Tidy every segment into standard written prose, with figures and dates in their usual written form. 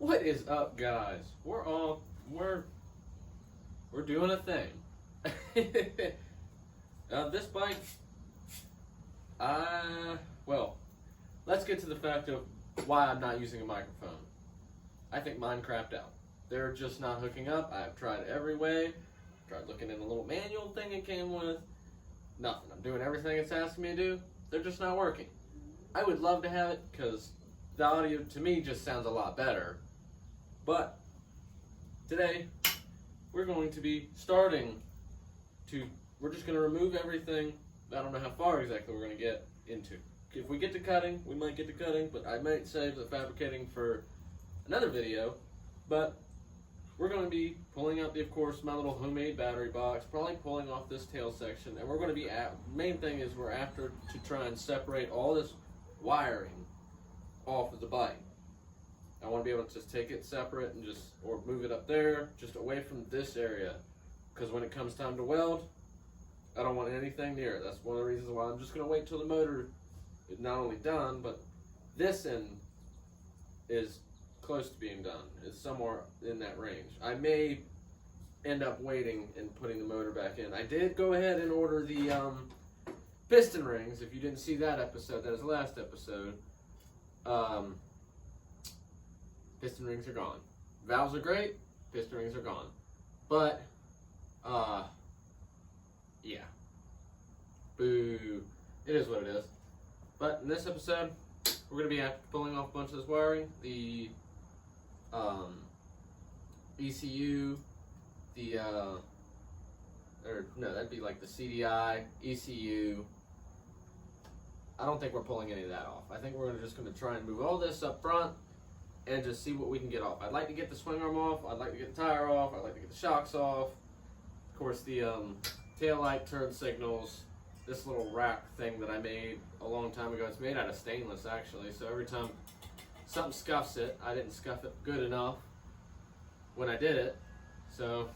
What is up, guys? We're doing a thing. This bike, well, let's get to the fact of why I'm not using a microphone. I think mine crapped out. They're just not hooking up. I've tried every way. Tried looking in the little manual thing it came with. Nothing. I'm doing everything it's asking me to do. They're just not working. I would love to have it because the audio to me just sounds a lot better. But today we're going to be we're just going to remove everything. I don't know how far exactly we're going to get into. If we get to cutting, we might get to cutting, but I might save the fabricating for another video. But we're going to be pulling out, of course, my little homemade battery box, probably pulling off this tail section, and we're going to be main thing is we're after to try and separate all this wiring off of the bike. I want to be able to just take it separate and or move it up there, just away from this area, because when it comes time to weld, I don't want anything near it. That's one of the reasons why I'm just going to wait till the motor is not only done, but this end is close to being done. It's somewhere in that range. I may end up waiting and putting the motor back in. I did go ahead and order the piston rings. If you didn't see that episode, that was the last episode. Piston rings are gone. Valves are great, piston rings are gone. But, yeah. Boo. It is what it is. But in this episode, we're going to be pulling off a bunch of this wiring. The ECU, that'd be like the CDI, ECU. I don't think we're pulling any of that off. I think we're just going to try and move all this up front and just see what we can get off. I'd like to get the swing arm off. I'd like to get the tire off. I'd like to get the shocks off. Of course, the tail light turn signals. This little rack thing that I made a long time ago. It's made out of stainless, actually. So every time something scuffs it, I didn't scuff it good enough when I did it. So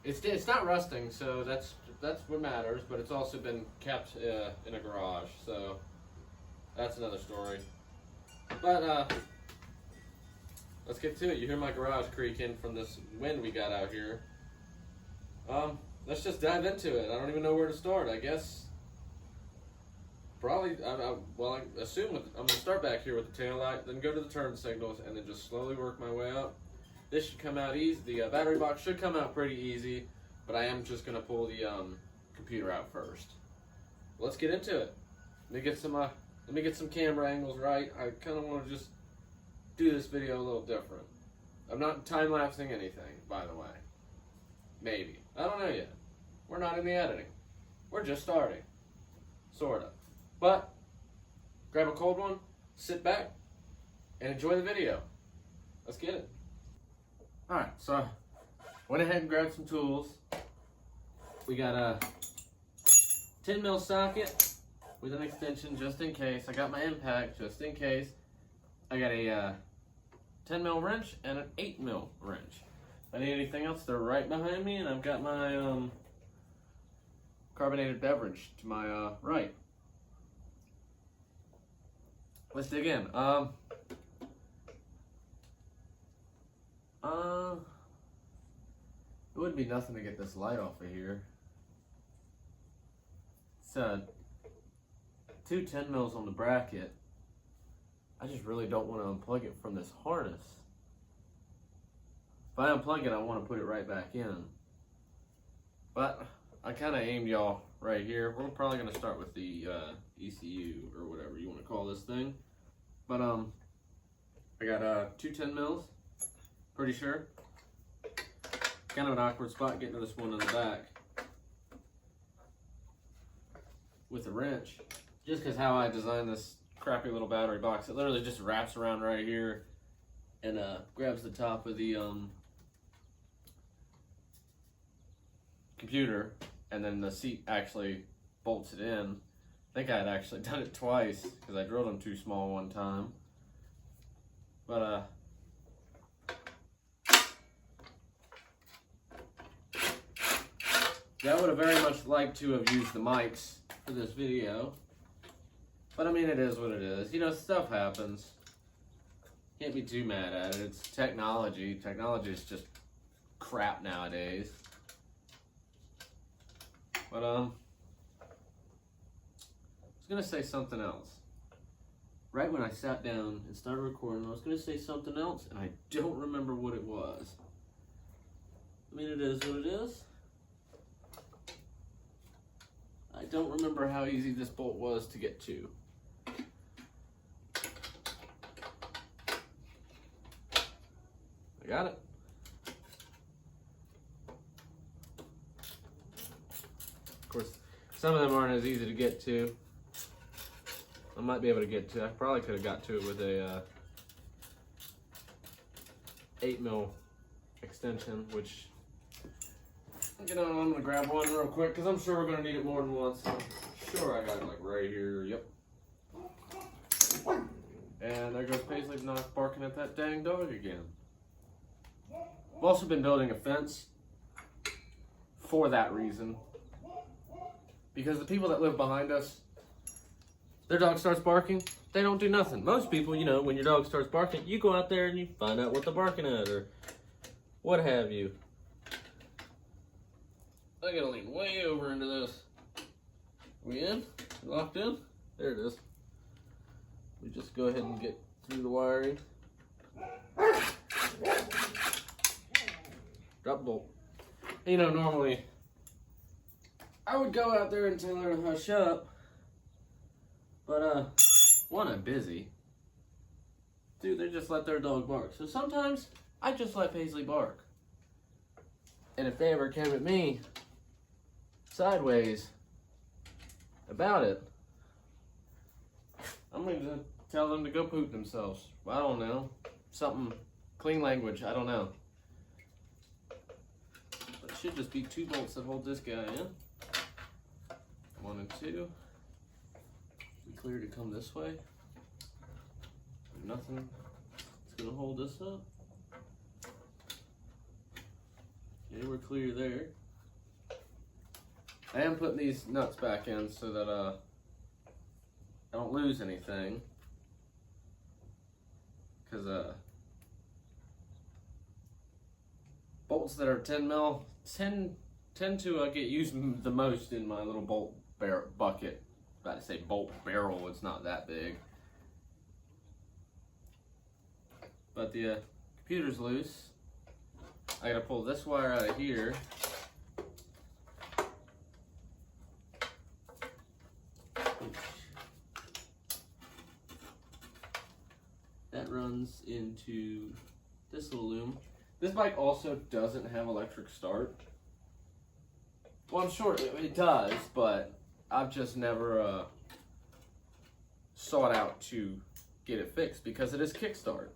it's not rusting. So that's what matters. But it's also been kept in a garage. So that's another story. But let's get to it. You hear my garage creaking from this wind we got out here. Let's just dive into it. I don't even know where to start. I guess probably, I assume I'm going to start back here with the tail light, then go to the turn signals, and then just slowly work my way up. This should come out easy. The battery box should come out pretty easy, but I am just going to pull the computer out first. Let's get into it. Let me get some camera angles right. I kind of want to just do this video a little different. I'm not time-lapsing anything, by the way. Maybe. I don't know yet. We're not in the editing. We're just starting. Sorta. But, grab a cold one, sit back, and enjoy the video. Let's get it. Alright, so I went ahead and grabbed some tools. We got a 10mm socket with an extension just in case. I got my impact just in case. I got a 10mm wrench and an 8mm wrench. If I need anything else, they're right behind me, and I've got my carbonated beverage to my right. Let's dig in. It would be nothing to get this light off of here. It's two 10mm on the bracket. I just really don't want to unplug it from this harness. If I unplug it, I want to put it right back in. But I kind of aimed y'all right here. We're probably going to start with the ECU or whatever you want to call this thing. But I got two 10mm, pretty sure. Kind of an awkward spot getting to this one in the back with a wrench. Just because how I designed this crappy little battery box, it literally just wraps around right here and grabs the top of the computer, and then the seat actually bolts it in. I think I had actually done it twice because I drilled them too small one time. But I would have very much liked to have used the mics for this video. But I mean, it is what it is. You know, stuff happens. Can't be too mad at it. It's technology. Technology is just crap nowadays. But I was gonna say something else. Right when I sat down and started recording, I was gonna say something else, and I don't remember what it was. I mean, it is what it is. I don't remember how easy this bolt was to get to. I got it. Of course, some of them aren't as easy to get to. I might be able to get to. I probably could have got to it with a 8mm extension, which, you know, I'm gonna grab one real quick because I'm sure we're gonna need it more than once. I'm sure I got it like right here. Yep. And there goes Paisley not barking at that dang dog again. I've also been building a fence for that reason, because the people that live behind us, their dog starts barking, they don't do nothing. Most people, you know, when your dog starts barking, you go out there and you find out what they're barking at or what have you. I gotta lean way over into this. We in? Locked in? There it is. We just go ahead and get through the wiring. Drop the bolt. You know, normally I would go out there and tell her to hush up, but one, I'm busy. Dude, they just let their dog bark. So sometimes I just let Paisley bark. And if they ever came at me sideways about it, I'm going to tell them to go poop themselves. I don't know. Something, clean language, I don't know. But it should just be 2 bolts that hold this guy in. 1 and 2. We clear to come this way. Nothing. It's going to hold this up. Okay, we're clear there. I am putting these nuts back in so that I don't lose anything. Because bolts that are 10mm tend to get used the most in my little bolt bucket. About to say bolt barrel, it's not that big. But the computer's loose. I gotta pull this wire out of here. That runs into this little loom. This bike also doesn't have electric start. Well, I'm sure it does, but I've just never sought out to get it fixed because it is kickstart.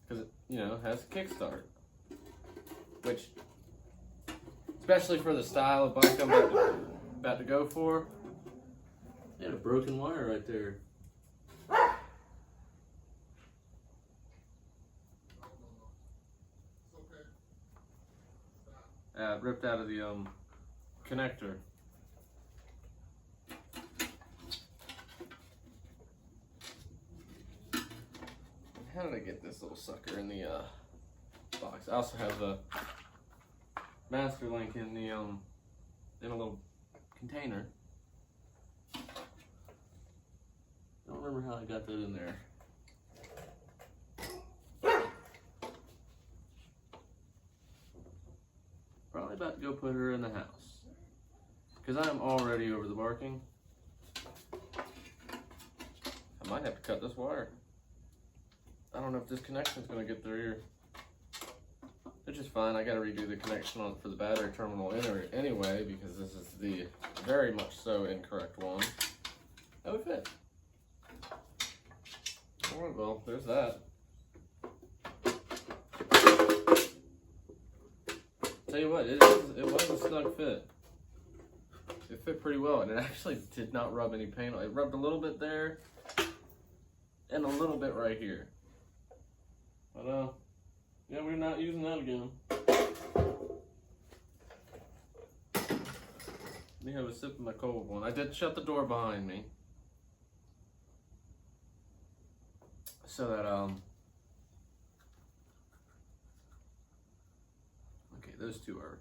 Because it, you know, has kickstart, which, especially for the style of bike I'm about to go for, they had a broken wire right there. Ripped out of the connector. How did I get this little sucker in the box? I also have the master link in the in a little container. Don't remember how I got that in there. Probably about to go put her in the house because I am already over the barking. I might have to cut this wire. I don't know if this connection is going to get through here. Which is fine. I got to redo the connection on for the battery terminal anyway because this is the very much so incorrect one. That would fit. Alright, well, there's that. Tell you what, it was a snug fit. It fit pretty well, and it actually did not rub any paint. It rubbed a little bit there, and a little bit right here. But yeah, we're not using that again. Let me have a sip of my cold one. I did shut the door behind me. so that okay, those two are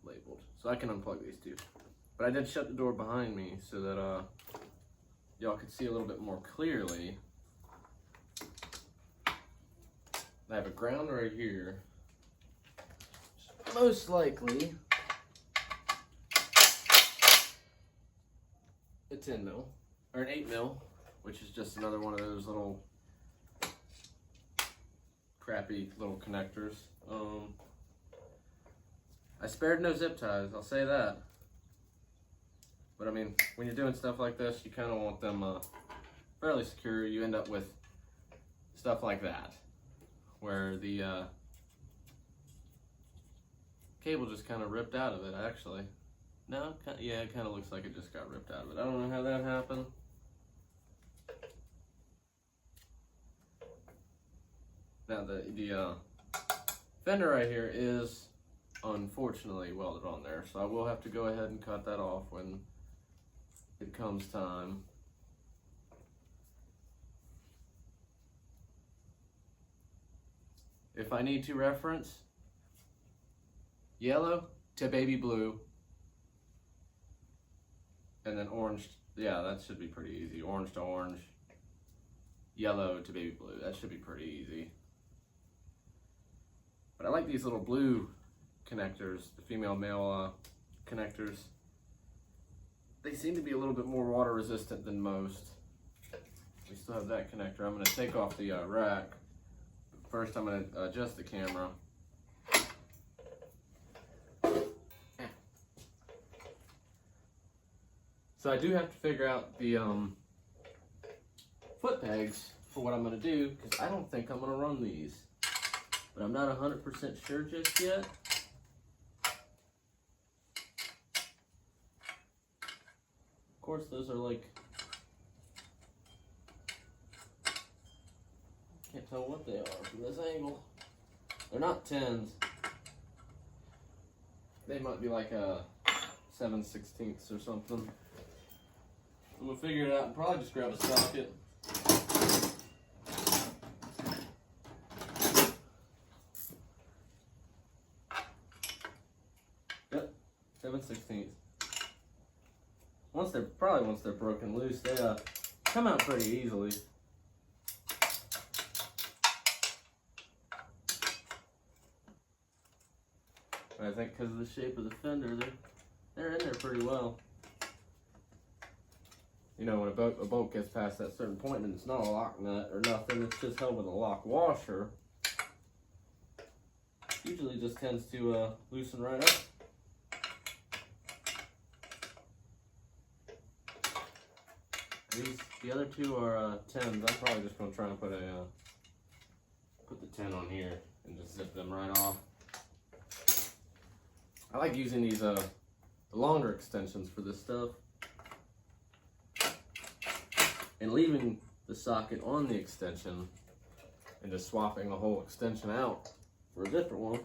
labeled, so I can unplug these two. But I did shut the door behind me so that y'all could see a little bit more clearly. I have a ground right here. Most likely a 10 mil or an 8 mil, which is just another one of those little crappy little connectors. I spared no zip ties, I'll say that. But I mean, when you're doing stuff like this, you kind of want them fairly secure. You end up with stuff like that, where the cable just kind of ripped out of it, actually. No, yeah, it kind of looks like it just got ripped out of it. I don't know how that happened. Now, the fender right here is unfortunately welded on there, so I will have to go ahead and cut that off when it comes time. If I need to reference, yellow to baby blue, and then orange, yeah, that should be pretty easy. Orange to orange, yellow to baby blue, that should be pretty easy. But I like these little blue connectors, the female-male connectors. They seem to be a little bit more water resistant than most. We still have that connector. I'm going to take off the rack. First, I'm going to adjust the camera. So I do have to figure out the foot pegs for what I'm going to do, because I don't think I'm going to run these. But I'm not 100% sure just yet. Of course, those are like, can't tell what they are from this angle. They're not 10s. They might be like a 7/16 or something. I'm gonna figure it out and probably just grab a socket. Yep, 7/16. Once they're broken loose, they come out pretty easily. But I think because of the shape of the fender, they're in there pretty well. You know, when a bolt gets past that certain point and it's not a lock nut or nothing, it's just held with a lock washer, usually just tends to loosen right up. The other two are 10s. I'm probably just going to try and put the 10 on here and just zip them right off. I like using these the longer extensions for this stuff, and leaving the socket on the extension and just swapping the whole extension out for a different one.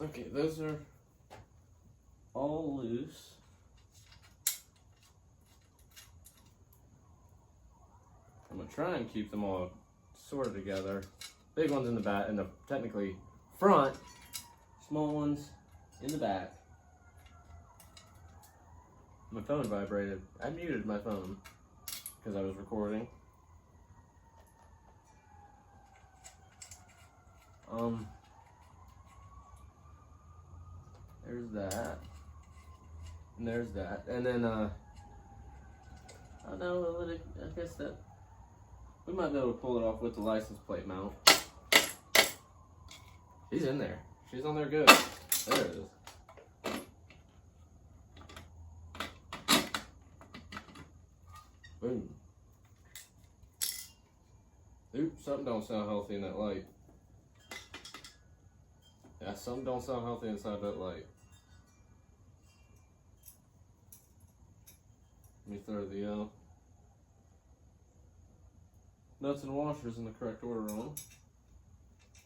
Okay, those are all loose. I'm gonna try and keep them all sort of together. Big ones in the back, in the technically front. Small ones in the back. My phone vibrated. I muted my phone because I was recording. There's that. And there's that. And then, I don't know, I guess that, we might be able to pull it off with the license plate mount. She's in there. She's on there good. There it is. Boom. Oops, something don't sound healthy in that light. Yeah, something don't sound healthy inside that light. Let me throw the nuts and washers in the correct order on them.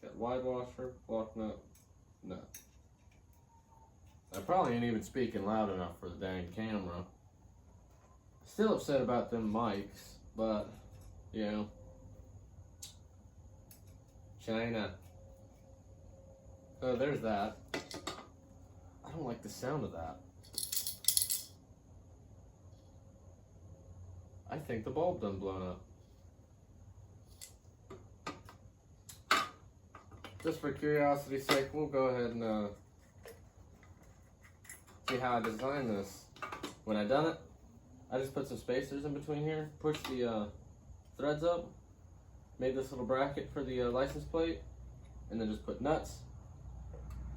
Got wide washer, block nut, nut. I probably ain't even speaking loud enough for the dang camera. Still upset about them mics, but, you know, China. So there's that. I don't like the sound of that. I think the bulb done blown up. Just for curiosity's sake, we'll go ahead and see how I designed this. When I done it, I just put some spacers in between here, pushed the threads up, made this little bracket for the license plate, and then just put nuts.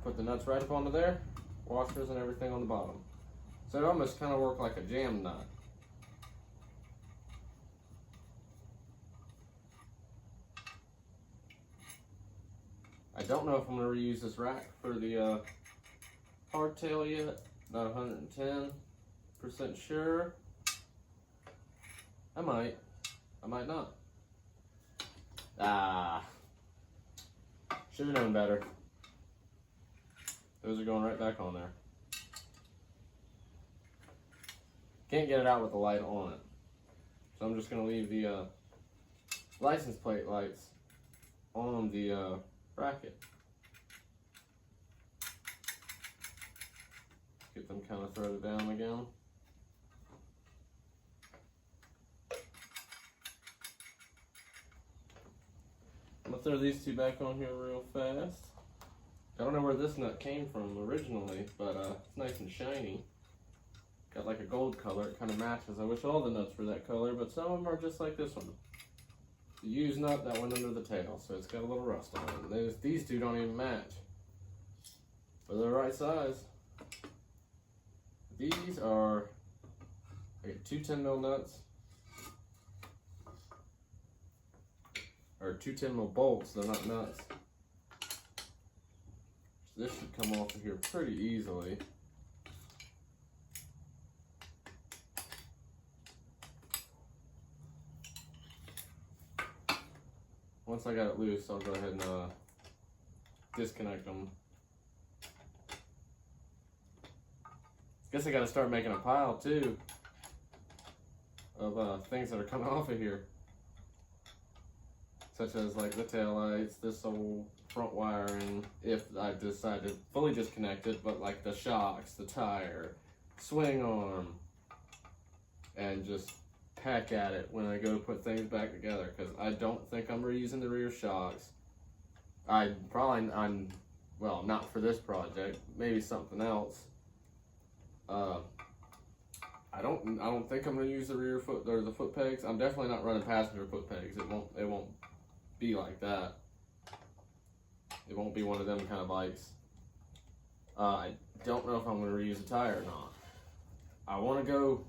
Put the nuts right up onto there, washers and everything on the bottom. So it almost kind of worked like a jam nut. I don't know if I'm going to reuse this rack for the hardtail yet. Not 110% sure. I might not. Should have known better. Those are going right back on there. Can't get it out with the light on it. So I'm just going to leave the license plate lights on the bracket. Get them kind of threaded down again. I'm going to throw these two back on here real fast. I don't know where this nut came from originally, but it's nice and shiny. Got like a gold color, it kind of matches. I wish all the nuts were that color, but some of them are just like this one. The used nut that went under the tail, so it's got a little rust on it. And these two don't even match, but they're the right size. These are, I got two 10mm nuts, or two 10mm bolts, they're not nuts. So this should come off of here pretty easily. Once I got it loose, I'll go ahead and disconnect them. Guess I gotta start making a pile too of things that are coming off of here. Such as like the tail lights, this old front wiring, if I decide to fully disconnect it, but like the shocks, the tire, swing arm, and just peck at it when I go to put things back together, because I don't think I'm reusing the rear shocks. I'm well, not for this project, maybe something else. I don't think I'm gonna use the rear foot or the foot pegs. I'm definitely not running passenger foot pegs. It won't be like that. It won't be one of them kind of bikes. I don't know if I'm gonna reuse a tire or not. I want to go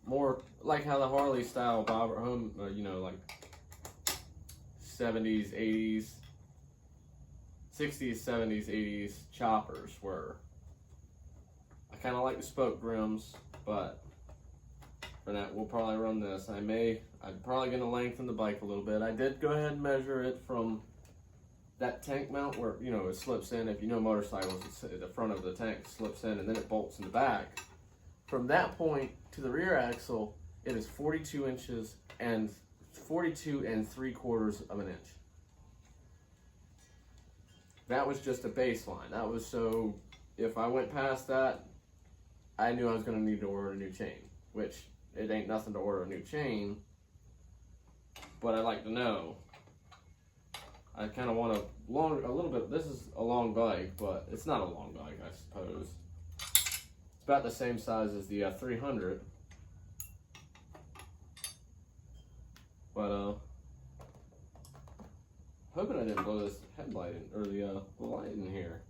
more like how the Harley style bobber home, you know, like 70s, 80s, 60s, 70s, 80s choppers were. I kind of like the spoke rims, but for that we'll probably run this. I'm probably going to lengthen the bike a little bit. I did go ahead and measure it from that tank mount where, you know, it slips in. If you know motorcycles, the front of the tank slips in and then it bolts in the back. From that point to the rear axle, it is 42 inches and 42 3/4 of an inch. That was just a baseline. That was so if I went past that, I knew I was going to need to order a new chain, which it ain't nothing to order a new chain, but I like to know. I kind of want a little bit, this is a long bike, but it's not a long bike, I suppose. It's about the same size as the 300. But, hoping I didn't blow this headlight in, or the light in here.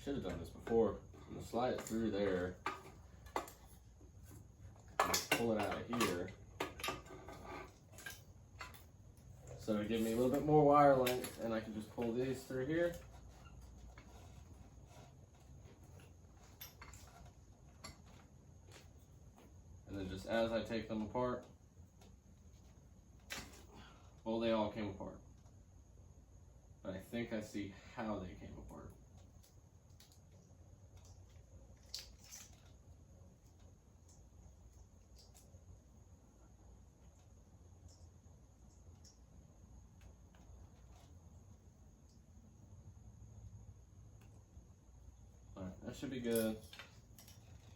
Should have done this before. I'm gonna slide it through there. Pull it out of here. So it'll give me a little bit more wire length, and I can just pull these through here. And then just as I take them apart, Well, they all came apart. But I think I see how they came apart. Alright, that should be good.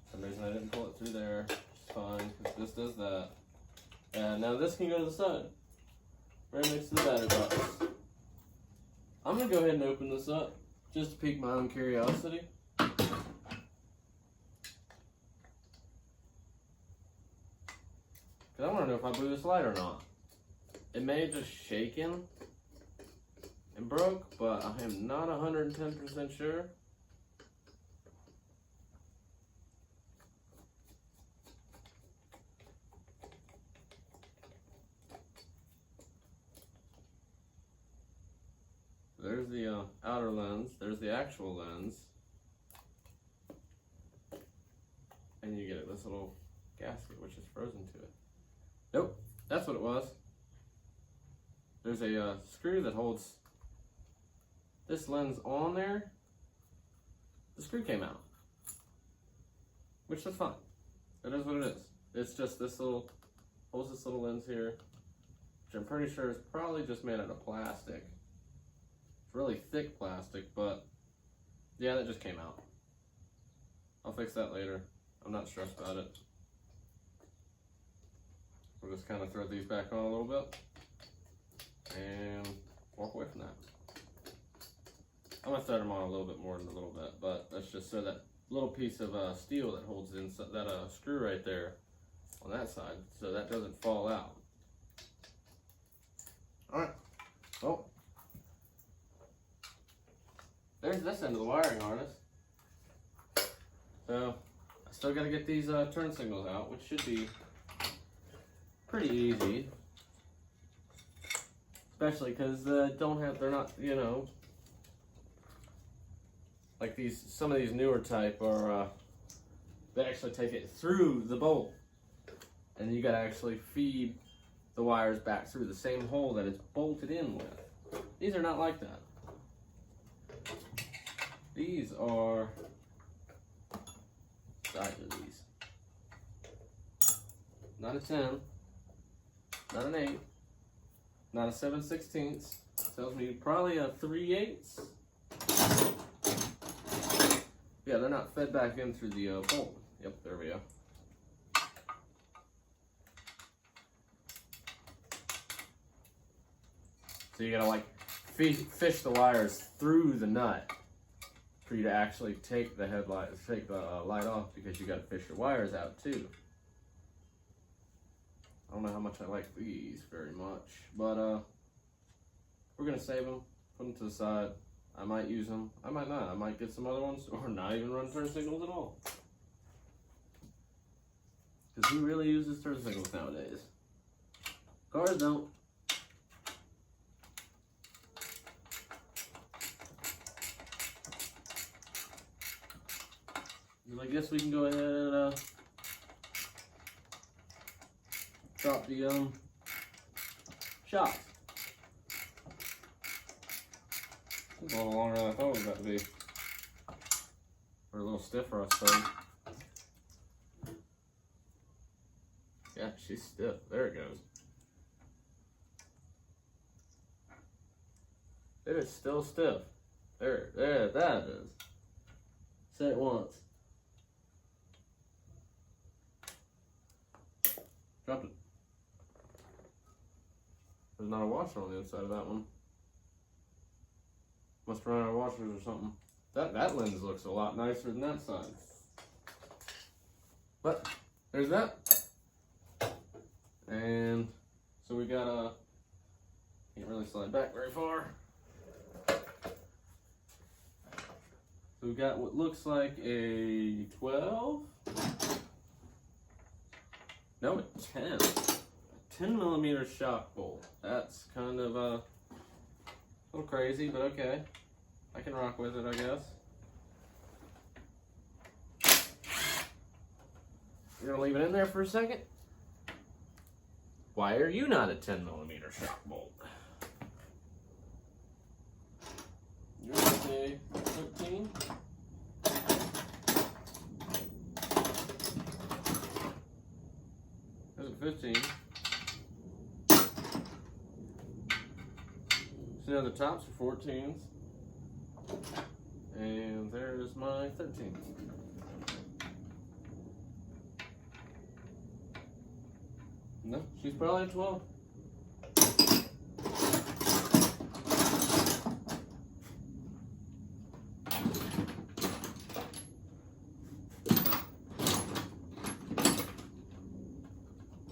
For some reason I didn't pull it through there. It's fine, because this does that. And now this can go to the side. Right next to the battery box. I'm going to go ahead and open this up, just to pique my own curiosity. Because I want to know if I blew this light or not. It may have just shaken and broke, but I am not 110% sure. There's the outer lens, there's the actual lens, and you get this little gasket which is frozen to it. Nope, that's what it was. There's a screw that holds this lens on there. The screw came out, which is fine. It is what it is. It's just this little, holds this little lens here, which I'm pretty sure is probably just made out of plastic. Really thick plastic, but yeah, that just came out. I'll fix that later. I'm not stressed about it. We'll just kind of throw these back on a little bit and walk away from that. I'm gonna thread them on a little bit more in a little bit, but that's just so that little piece of steel that holds inside that screw right there on that side, so that doesn't fall out. All right. Well. There's this end of the wiring harness. So I still got to get these turn signals out, which should be pretty easy, especially because they're not, you know, like these. Some of these newer type are they actually take it through the bolt, and you got to actually feed the wires back through the same hole that it's bolted in with. These are not like that. These are size of these. Not a 10, not an 8, not a 7/16. Tells me probably a 3/8. Yeah, they're not fed back in through the bolt. Yep, there we go. So you gotta like fish the wires through the nut for you to actually take the light off, because you got to fish your wires out too. I don't know how much I like these very much, but we're gonna save them, put them to the side. I might use them, I might not. I might get some other ones, or not even run turn signals at all. Because who really uses turn signals nowadays? Cars don't. I guess we can go ahead and drop the shocks. It's a little longer than I thought it was about to be. Or a little stiffer, I suppose. Yeah, she's stiff. There it goes. It is still stiff. There, that is. Say it once. Dropped it. There's not a washer on the inside of that one. Must run out of washers or something. That lens looks a lot nicer than that side. But there's that. And so we got can't really slide back very far. So we got what looks like a 12. No, a 10. A 10 millimeter shock bolt. That's kind of a little crazy, but okay. I can rock with it, I guess. You're gonna leave it in there for a second? Why are you not a 10 millimeter shock bolt? 15. So now the tops are 14s. And there's my 13. No, she's probably a 12.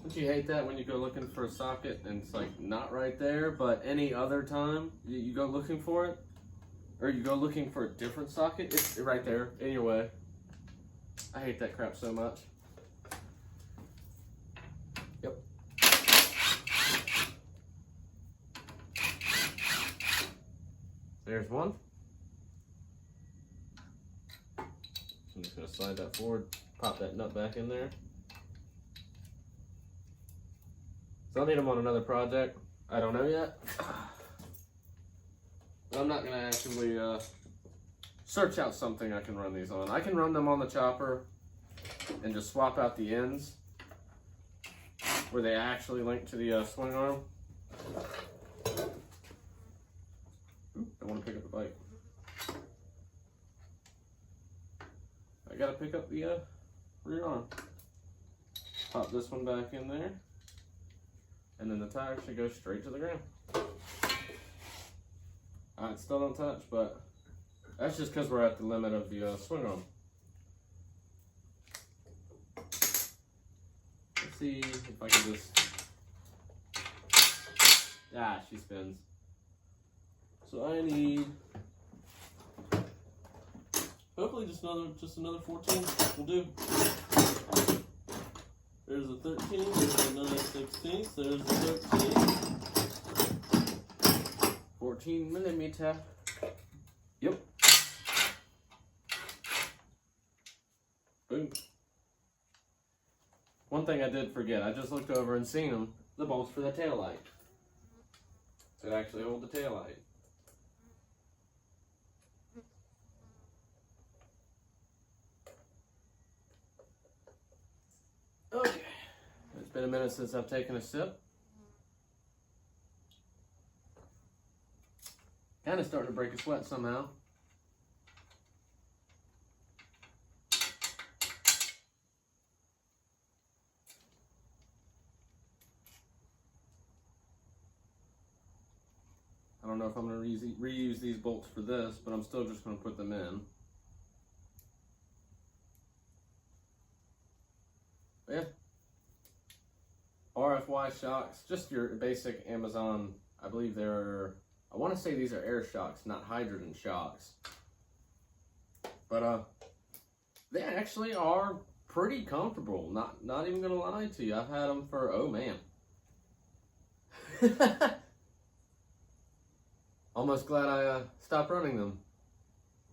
Don't you hate that when you go looking for a socket and it's like not right there, but any other time you go looking for it, or you go looking for a different socket, it's right there in your way. I hate that crap so much. Yep. There's one. I'm just gonna slide that forward, pop that nut back in there. So I'll need them on another project. I don't know yet. But I'm not gonna actually search out something I can run these on. I can run them on the chopper and just swap out the ends where they actually link to the swing arm. Oop, I want to pick up the bike. I gotta pick up the rear arm. Pop this one back in there. And then the tire should go straight to the ground. It still don't touch, but that's just because we're at the limit of the swing arm. Let's see if I can just... she spins. So I need... hopefully just another 14 will do. There's a 13, there's another 16, there's a 13. 14 millimeter. Yep. Boom. One thing I did forget, I just looked over and seen them, the bolts for the tail light. That actually hold the tail light. Okay. It's been a minute since I've taken a sip. Kind of starting to break a sweat somehow. I don't know if I'm going to reuse these bolts for this, but I'm still just going to put them in. But yeah. RFY shocks, just your basic Amazon, I believe I want to say these are air shocks, not hydrogen shocks. But they actually are pretty comfortable. Not even gonna lie to you. I've had them for, oh man. Almost glad I stopped running them.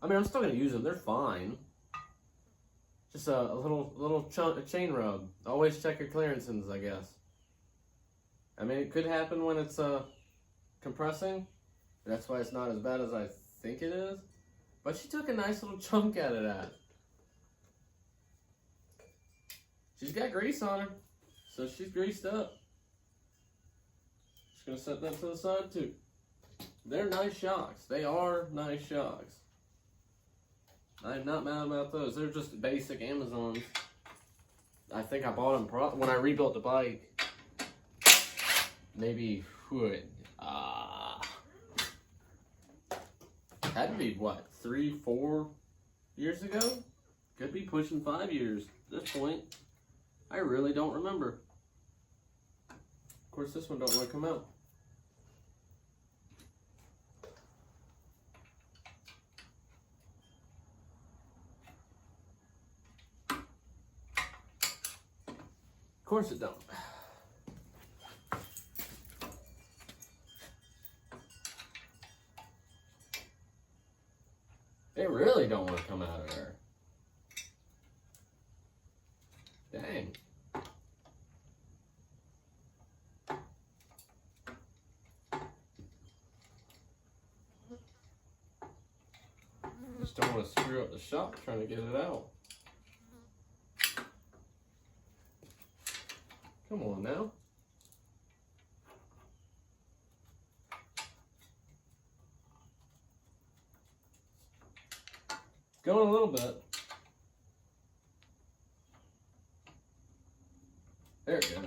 I mean, I'm still gonna use them. They're fine. Just a little chain rub. Always check your clearances, I guess. I mean, it could happen when it's compressing. That's why it's not as bad as I think it is. But she took a nice little chunk out of that. She's got grease on her, so she's greased up. Just gonna set that to the side too. They're nice shocks. They are nice shocks. I'm not mad about those. They're just basic Amazons. I think I bought them when I rebuilt the bike. Maybe had to be what, 3-4 years ago? Could be pushing 5 years at this point. I really don't remember. Of course, this one don't want to come out. Of course it don't. They really don't want to come out of there. Dang. Just don't want to screw up the shock trying to get it out. Come on now. Going a little bit. There it goes.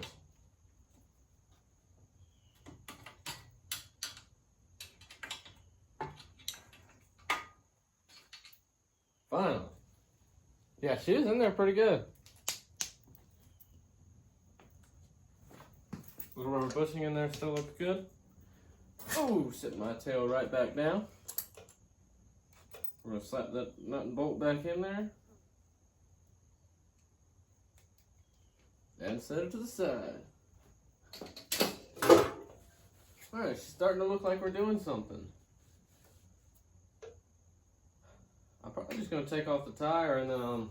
Finally. Yeah, she was in there pretty good. Little rubber bushing in there still looks good. Oh, sit my tail right back down. We're going to slap that nut and bolt back in there. And set it to the side. Alright, she's starting to look like we're doing something. I'm probably just going to take off the tire and then,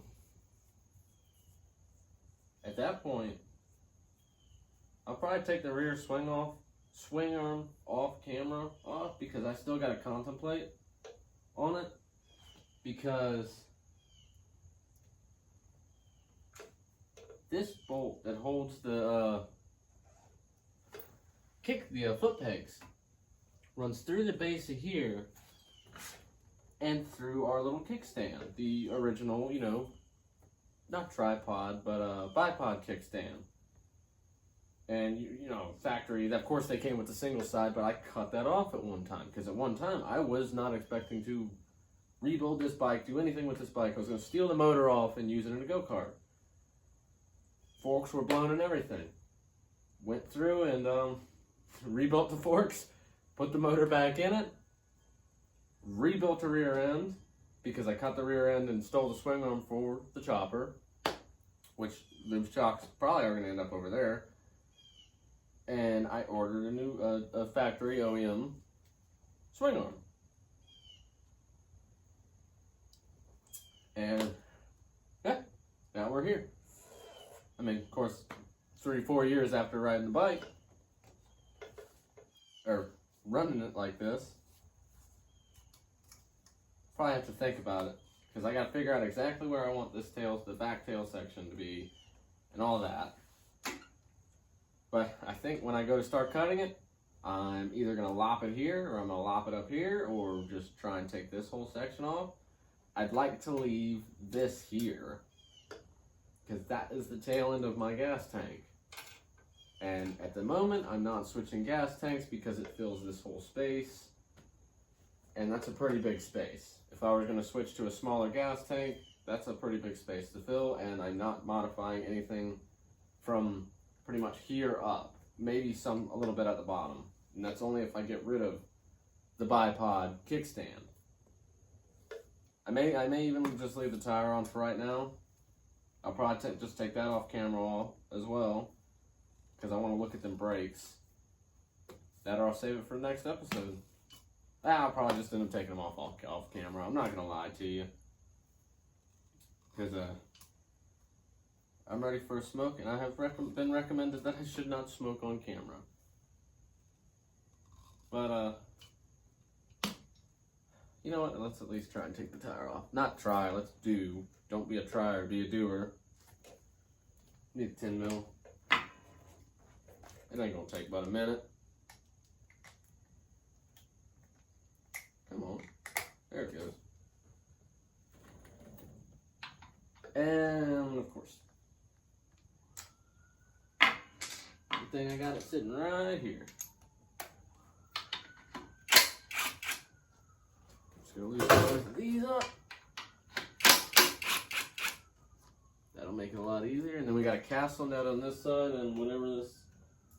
at that point, I'll probably take the rear swing arm off camera off, because I still got to contemplate on it, because this bolt that holds the foot pegs runs through the base of here and through our little kickstand, the original, you know, not tripod, but bipod kickstand. And you know, factory, of course they came with the single side, but I cut that off at one time, because at one time I was not expecting to rebuild this bike, do anything with this bike. I was going to steal the motor off and use it in a go-kart. Forks were blown and everything. Went through and rebuilt the forks, put the motor back in it, rebuilt the rear end, because I cut the rear end and stole the swing arm for the chopper, which those chocks probably are going to end up over there. And I ordered a new a factory OEM swing arm. And yeah, now we're here. I mean, of course, 3-4 years after riding the bike, or running it like this, probably have to think about it, because I got to figure out exactly where I want this tail, the back tail section to be, and all that. But I think when I go to start cutting it, I'm either going to lop it here, or I'm going to lop it up here, or just try and take this whole section off. I'd like to leave this here, because that is the tail end of my gas tank. And at the moment, I'm not switching gas tanks because it fills this whole space. And that's a pretty big space. If I were going to switch to a smaller gas tank, that's a pretty big space to fill, and I'm not modifying anything from pretty much here up. Maybe a little bit at the bottom. And that's only if I get rid of the bipod kickstand. I may even just leave the tire on for right now. I'll probably just take that off camera as well, because I want to look at them brakes. That, or I'll save it for the next episode. I'll probably just end up taking them off camera. I'm not going to lie to you. Because I'm ready for a smoke, and I have been recommended that I should not smoke on camera. But, you know what? Let's at least try and take the tire off. Not try, let's do. Don't be a tryer, be a doer. Need 10 mil. It ain't gonna take but a minute. Come on. There it goes. And, of course, good thing I got it sitting right here. Just gonna loosen both of these up. That'll make it a lot easier. And then we got a castle nut on this side, and whatever this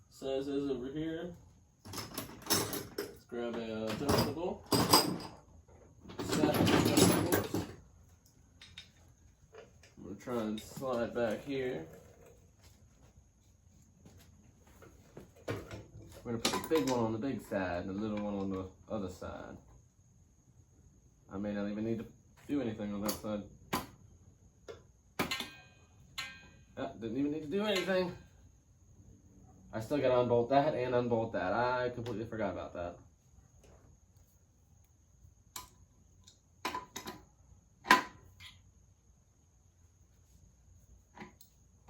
says is over here. Let's grab a adjustable. I'm gonna try and slide back here. We're gonna put the big one on the big side and the little one on the other side. I may not even need to do anything on that side. Didn't even need to do anything. I still gotta unbolt that and unbolt that. I completely forgot about that.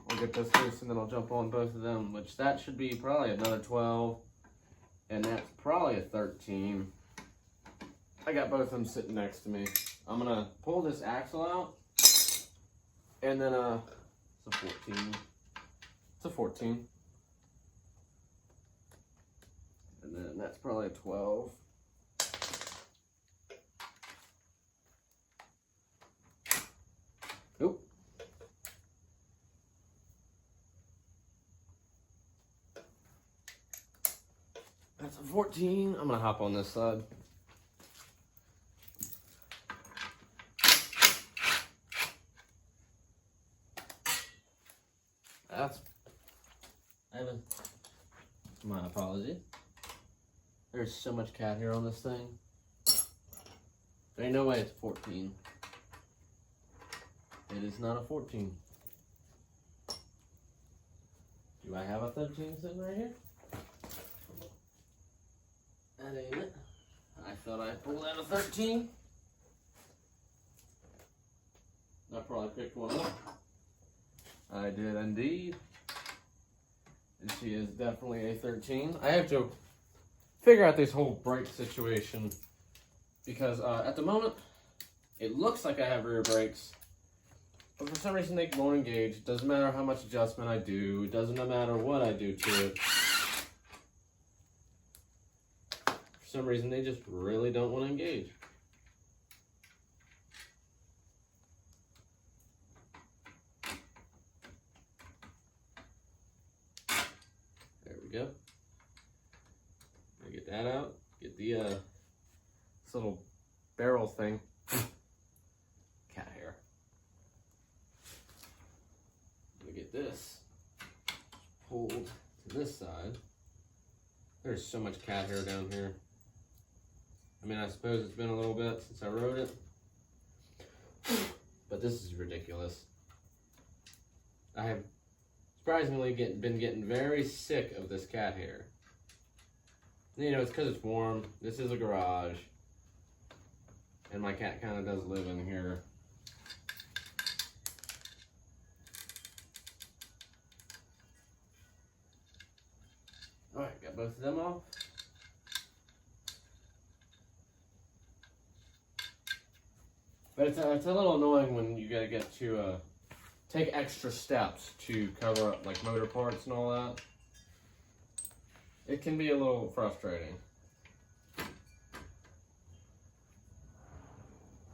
We'll get this loose and then I'll jump on both of them, which that should be probably another 12. And that's probably a 13. I got both of them sitting next to me. I'm gonna pull this axle out. And then it's a 14. It's a 14. And then that's probably a 12. Oop. That's a 14. I'm gonna hop on this side. My apology. There's so much cat hair on this thing. There ain't no way it's 14. It is not a 14. Do I have a 13 sitting right here? That ain't it. I thought I pulled out a 13. I probably picked one up. I did indeed. And she is definitely a 13. I have to figure out this whole brake situation because at the moment it looks like I have rear brakes, but for some reason they won't engage. It doesn't matter how much adjustment I do. It doesn't matter what I do to it. For some reason they just really don't want to engage. Go. Get that out. Get the this little barrel thing. Cat hair. Let me get this pulled to this side. There's so much cat hair down here. I mean, I suppose it's been a little bit since I rode it, but this is ridiculous. I have surprisingly been getting very sick of this cat hair. You know, it's because it's warm. This is a garage. And my cat kind of does live in here. Alright, got both of them off. But it's a little annoying when you gotta get to take extra steps to cover up like motor parts and all that. It can be a little frustrating.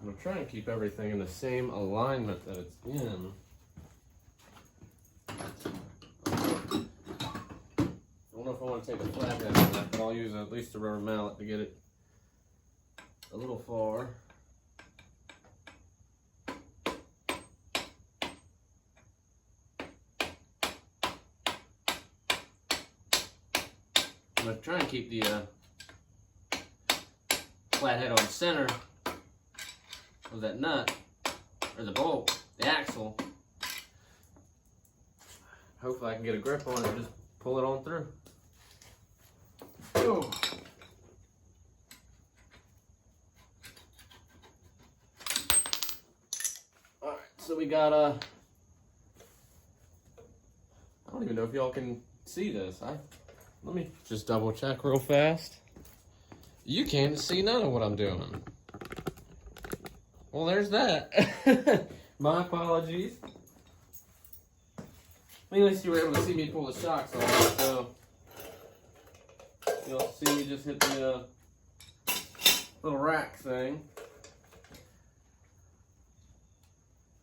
I'm trying to keep everything in the same alignment that it's in. I don't know if I want to take a flathead on that, but I'll use at least a rubber mallet to get it a little far. I'm going to try and keep the flathead on center of that nut, or the bolt, the axle. Hopefully I can get a grip on it and just pull it on through. Oh. Alright, so we got I don't even know if y'all can see this. Let me just double check real fast. You can't see none of what I'm doing. Well, there's that. My apologies. At least you were able to see me pull the shocks off, so you'll see me just hit the little rack thing.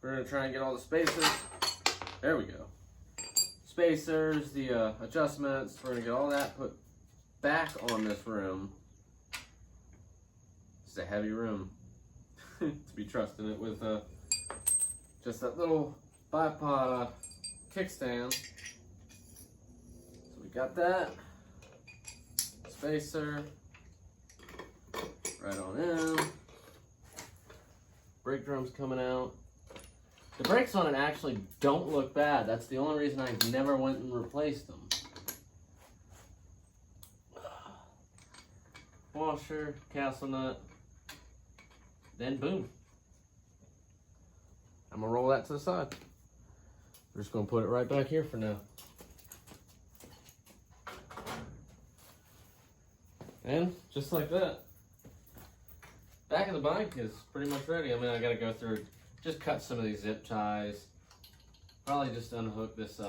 We're going to try and get all the spacers. There we go. Spacers, the adjustments. We're going to get all that put back on this room. It's a heavy room. To be trusting it with just that little bipod kickstand. So we got that. Spacer. Right on in. Brake drum's coming out. The brakes on it actually don't look bad. That's the only reason I never went and replaced them. Washer, castle nut. Then boom. I'm gonna roll that to the side. We're just gonna put it right back here for now. And just like that, back of the bike is pretty much ready. I mean, I gotta go through, just cut some of these zip ties. Probably just unhook this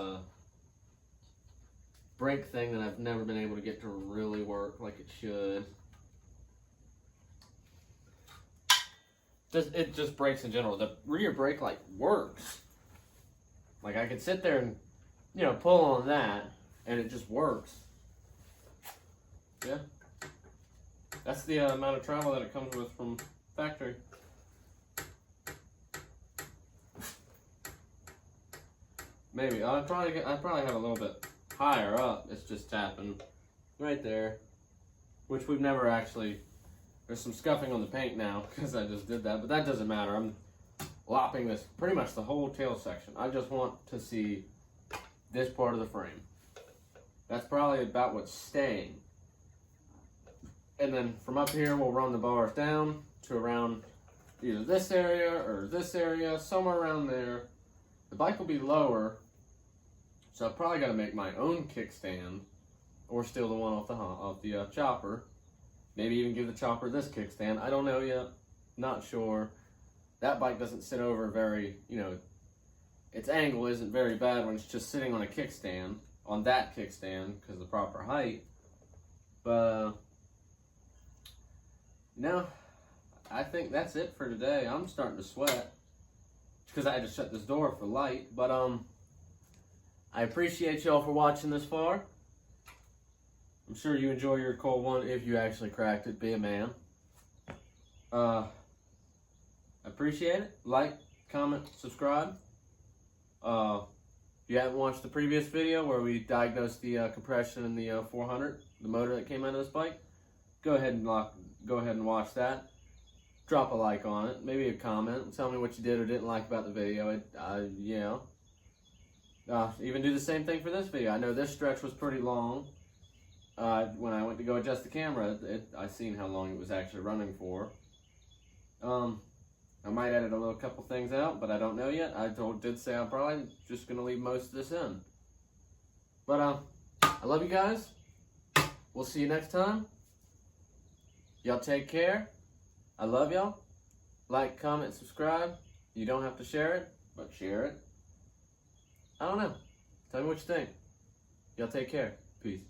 brake thing that I've never been able to get to really work like it should. It just brakes in general. The rear brake light works. Like I could sit there and, you know, pull on that and it just works. Yeah. That's the amount of travel that it comes with from factory. Maybe I probably have a little bit higher up. It's just tapping right there, which we've never actually. There's some scuffing on the paint now because I just did that, but that doesn't matter. I'm lopping this pretty much the whole tail section. I just want to see this part of the frame. That's probably about what's staying. And then from up here, we'll run the bars down to around either this area or this area, somewhere around there. The bike will be lower, so I've probably got to make my own kickstand or steal the one off the chopper. Maybe even give the chopper this kickstand. I don't know yet. Not sure. That bike doesn't sit over very, you know, its angle isn't very bad when it's just sitting on a kickstand, on that kickstand, because of the proper height. But, no, I think that's it for today. I'm starting to sweat because I had to shut this door for light. But, I appreciate y'all for watching this far. I'm sure you enjoy your cold one if you actually cracked it. Be a man. Appreciate it. Like, comment, subscribe. If you haven't watched the previous video where we diagnosed the compression in the 400, the motor that came out of this bike, go ahead and watch that. Drop a like on it, maybe a comment. Tell me what you did or didn't like about the video. Even do the same thing for this video. I know this stretch was pretty long. When I went to go adjust the camera, I seen how long it was actually running for. I might edit a couple things out, but I don't know yet. I did say I'm probably just going to leave most of this in. But I love you guys. We'll see you next time. Y'all take care. I love y'all. Like, comment, subscribe. You don't have to share it, but share it. I don't know. Tell me what you think. Y'all take care. Peace.